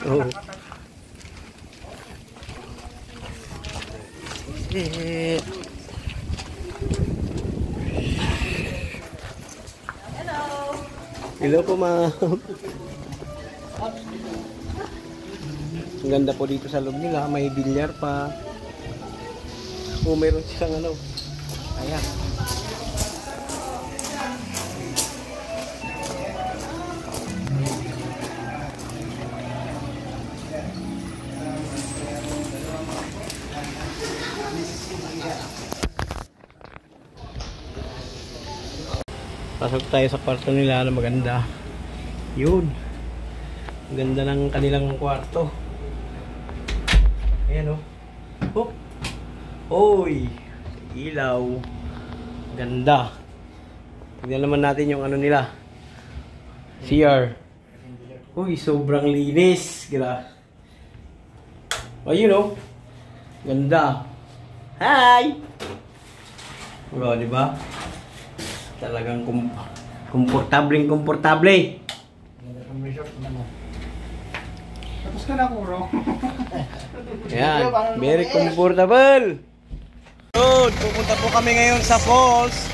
Oh. Eh. Hello po, ma'am. Ang ganda po dito sa loob nila. May bilyar pa. Oh, meron silang ano. Ayan. Pasok tayo sa kwarto nila na maganda. Yun. Ang ganda ng kanilang kwarto. Ayan o. Oh. Oy. Ilaw. Ganda. Tignan naman natin yung ano nila. CR. Uy, sobrang linis. Gira. Ayun o. Ganda. Hi! O, diba? Talagang komportable. Tapos ka na, Kuro. Ayan, very comfortable. Good, pupunta po kami ngayon sa falls.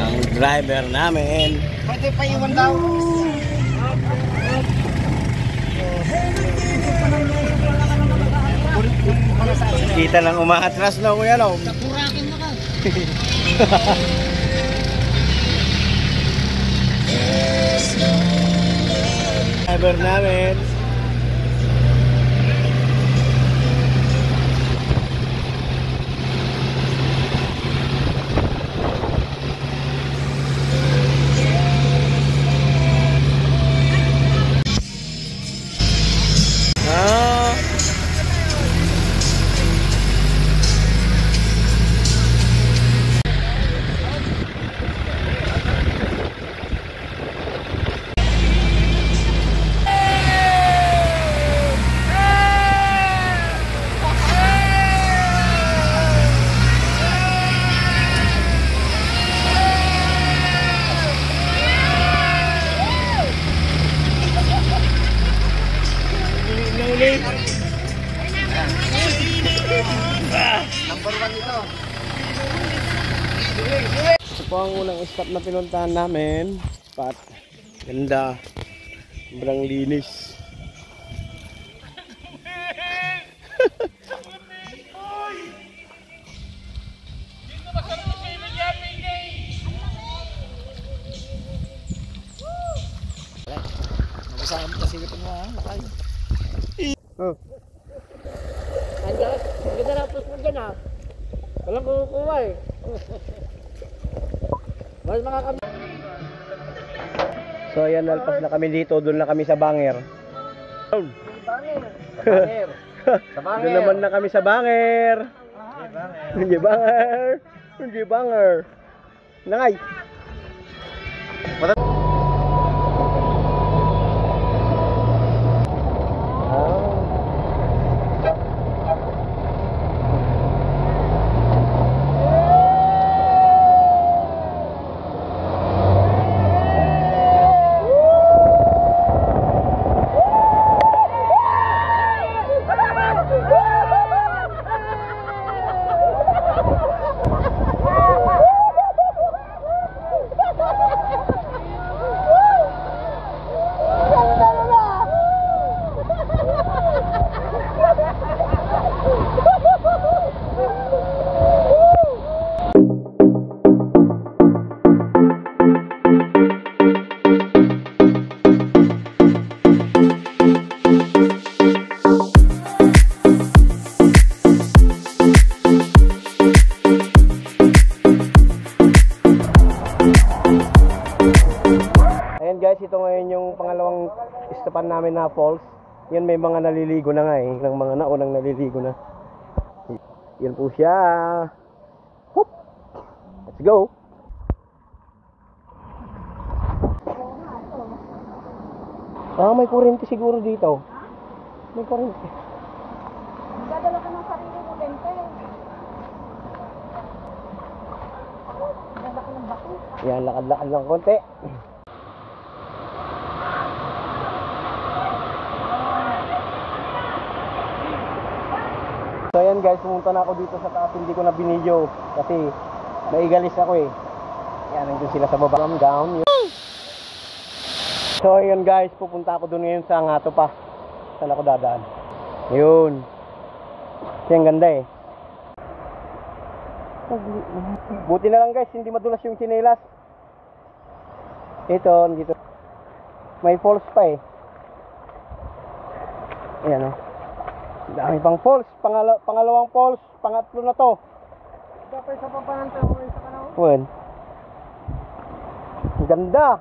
Ang driver namin. Pwede pa iwan daw. Kita lang umaatras na kuya no. Napurakin na ka. Driver namin. Number 1 ito. Ito po ang unang stop na pinuntahan namin. Spot. Ganda. Sobrang linis. Mabasahan mo kasi ito mo ha. Oh. Andiyan, maganda na post mo dyan ha. Walang kukuha eh. Mas makakami. So ayan, nalpas na kami dito. Doon na kami sa Banger. Banger. Banger. Sa Banger. Doon naman na kami sa Banger. Hindi Banger. Hindi Banger. Nangay. Guys, ito ngayon yung pangalawang stopan namin na falls. Yan, may mga naliligo na nga eh. Ng mga naunang naliligo na. Yan po siya. Hoop! Let's go! Ah, may kuryente siguro dito. May kuryente. Dadala ka ng Yan, lakad-lakad lang konti. So ayan guys, pumunta na ako dito sa taas, hindi ko na binidyo kasi naigalis ako eh. Yan, nandun sila sa baba. Down. So ayun guys, pupunta ako dun ngayon sa Ngato pa. Saan ako dadaan? Yun. Kasi ang ganda eh. Buti na lang guys, hindi madulas yung tsinelas. Ito, dito. May falls pa eh. Ayan o. Dami pang falls. Pangalawang falls. Pangatlo na to. Dapat sa papananta mo sa kanao. Well. Ang ganda.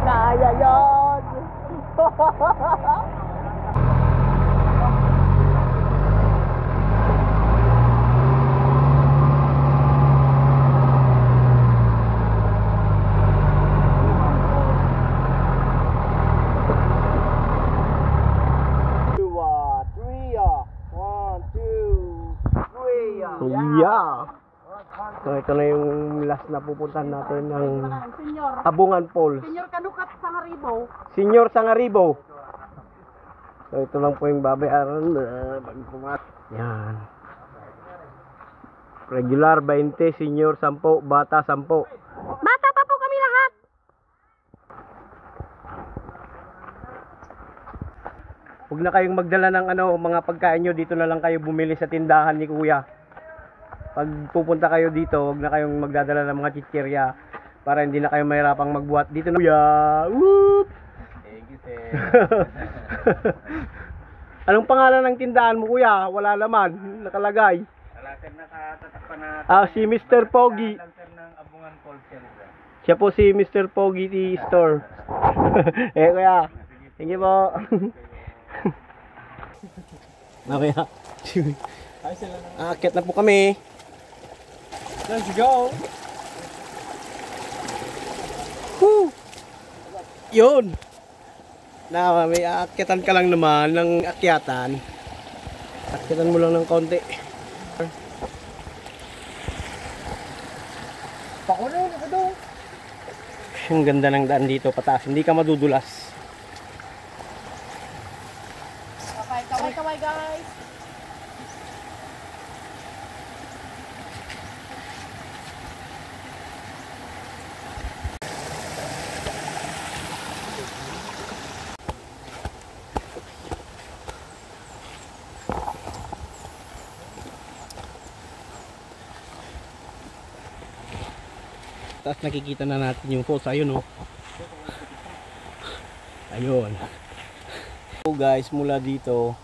Kaya yun. Yeah. So ito na yung last na pupuntahan natin ng Abungan Falls. Senyor Kanukat Sangaribo. Senyor Sangaribo. So ito lang po yung babayaran. Yan. Regular 20, senior 10, bata 10. Bata pa po kami lahat. Huwag na kayong magdala ng mga pagkain nyo, dito na lang kayo bumili sa tindahan ni Kuya. Pag pupunta kayo dito, huwag na kayong magdadala ng mga chichirya para hindi na kayo mahirapang magbuhat. Dito na Kuya. Whoop! Thank you, sir. Anong pangalan ng tindahan mo, Kuya? Wala naman, nakalagay. Wala, sir, nakatatakpan na. Si Mr. Pogi. Lang, sir, ng Abungan Falls, sir. Siya po si Mr. Pogi Store. Kuya. Thank you po. Okay ha. Akit na po kami. Let's go! Woo! Yun! Na may aakyatan ka lang naman ng akyatan. Akyatan mo lang ng konti. Pakulo, nakado. Ang ganda ng daan dito pataas, hindi ka madudulas. Kaway, guys. Tapos nakikita na natin yung falls, ayun oh. Ayun. So guys, mula dito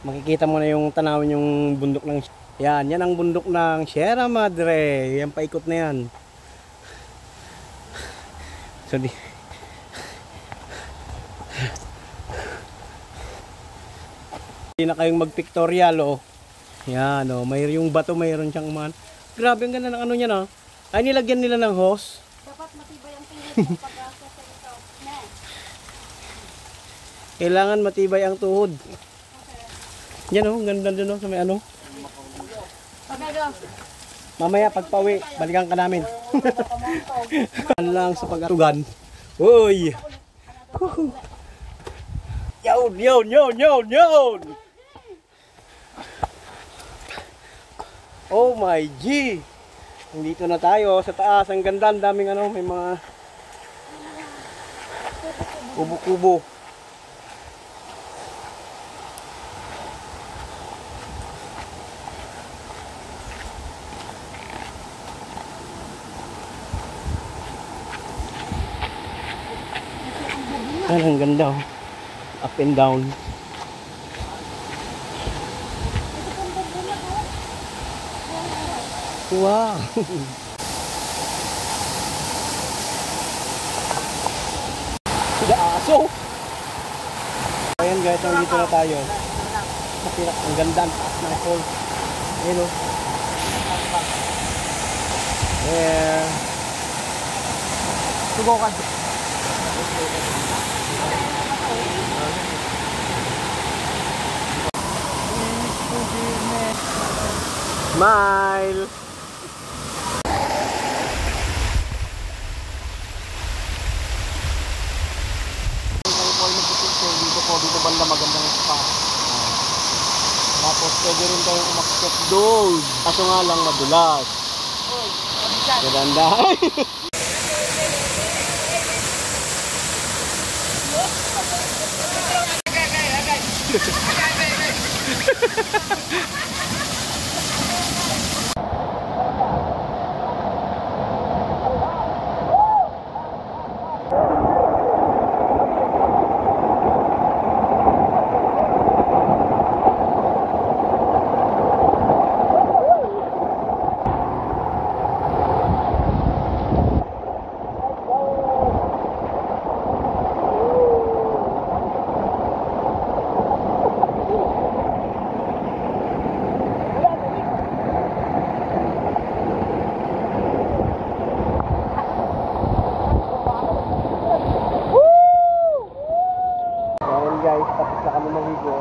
makikita mo na yung tanawin yung bundok ng yan ang bundok ng Sierra Madre. Yan paikot na yan. So di na kayong mag-pictorial oh. Yan oh, may yung bato mayroon siyang man. Grabe ang ganda ng ano niya na. Ay nilagyan nila ng hose. Dapat matibay ang tingin mo pag-asa sa ito. Kailangan matibay ang tuhod. Yan oh, ganda dun oh, sa may ano. Mamaya pagpawi, balikan ka namin. Ano lang sa pag-atugan. Uy! Yun! Oh my G! Nandito na tayo sa taas. Ang ganda, ang daming ano, may mga kubo-kubo. Ang ganda oh. Up and down. Wow. Sila aso. Ayan guys, nandito na tayo. Ang ganda, ang taas ng falls. Ayun oh. Yeah. Subukan. Smile. Dito banda magandang spot. Tapos pwede rin tayong umakyat doon. Kaso nga lang madulas. Maganda. Guys, tapos na kami maligo.